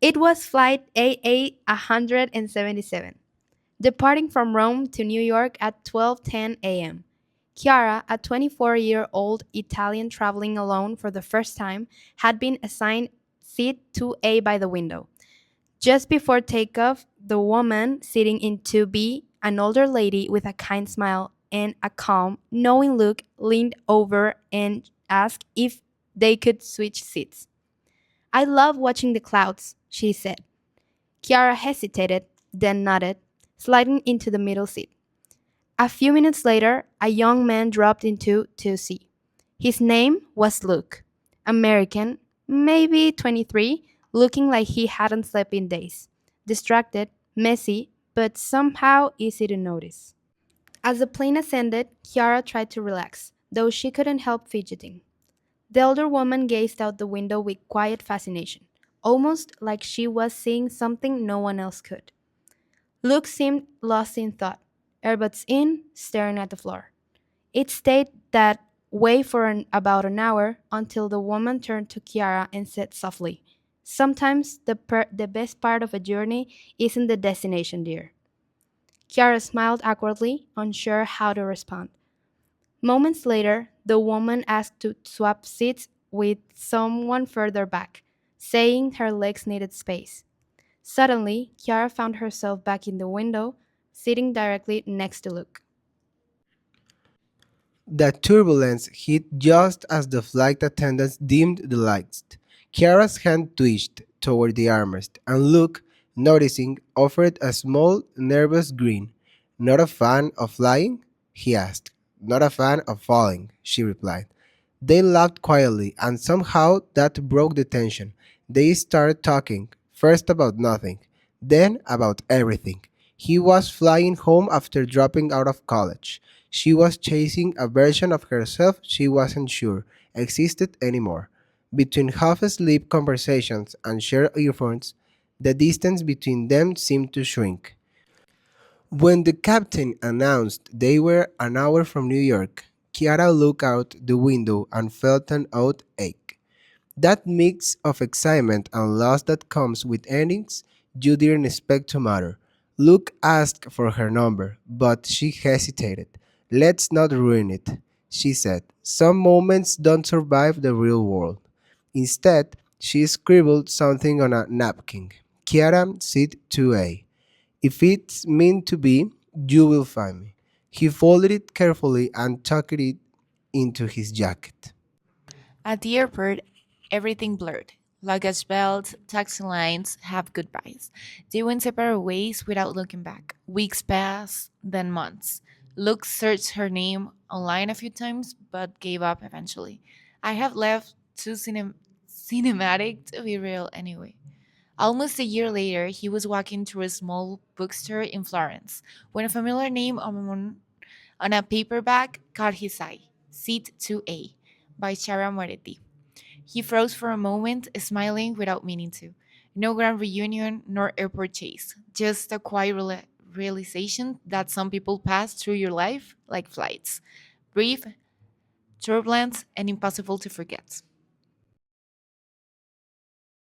It was flight AA 177, departing from Rome to New York at 12:10 a.m. Chiara, a 24-year-old Italian traveling alone for the first time, had been assigned seat 2A by the window. Just before takeoff, the woman sitting in 2B, an older lady with a kind smile and a calm, knowing look, leaned over and asked if they could switch seats. I love watching the clouds, she said. Chiara hesitated, then nodded, sliding into the middle seat. A few minutes later, a young man dropped into 2C. His name was Luke, American, maybe 23, looking like he hadn't slept in days. Distracted, messy, but somehow easy to notice. As the plane ascended, Chiara tried to relax, though she couldn't help fidgeting. The older woman gazed out the window with quiet fascination, almost like she was seeing something no one else could. Luke seemed lost in thought, earbuds in, staring at the floor. It stayed that way for about an hour until the woman turned to Kiara and said softly, "Sometimes the best part of a journey isn't the destination, dear." Kiara smiled awkwardly, unsure how to respond. Moments later, the woman asked to swap seats with someone further back, saying her legs needed space. Suddenly, Kiara found herself back in the window, sitting directly next to Luke. The turbulence hit just as the flight attendants dimmed the lights. Kiara's hand twitched toward the armrest, and Luke, noticing, offered a small, nervous grin. "Not a fan of flying?" he asked. "Not a fan of falling," she replied. They laughed quietly, and somehow that broke the tension. They started talking, first about nothing, then about everything. He was flying home after dropping out of college. She was chasing a version of herself she wasn't sure existed anymore. Between half-asleep conversations and shared earphones, the distance between them seemed to shrink. When the captain announced they were an hour from New York, Kiara looked out the window and felt an odd ache. That mix of excitement and loss that comes with endings you didn't expect to matter. Luke asked for her number, but she hesitated. "Let's not ruin it," she said. "Some moments don't survive the real world." Instead, she scribbled something on a napkin. "Kiara, seat 2A. If it's meant to be, you will find me." He folded it carefully and tucked it into his jacket. At the airport, everything blurred. Luggage belts, taxi lines, have goodbyes. They went separate ways without looking back. Weeks passed, then months. Luke searched her name online a few times, but gave up eventually. I have left too cinematic to be real anyway. Almost a year later, he was walking through a small bookstore in Florence when a familiar name on a paperback caught his eye: Seat 2A by Chara Moretti. He froze for a moment, smiling without meaning to. No grand reunion nor airport chase, just a quiet realization that some people pass through your life like flights, brief, turbulent, and impossible to forget.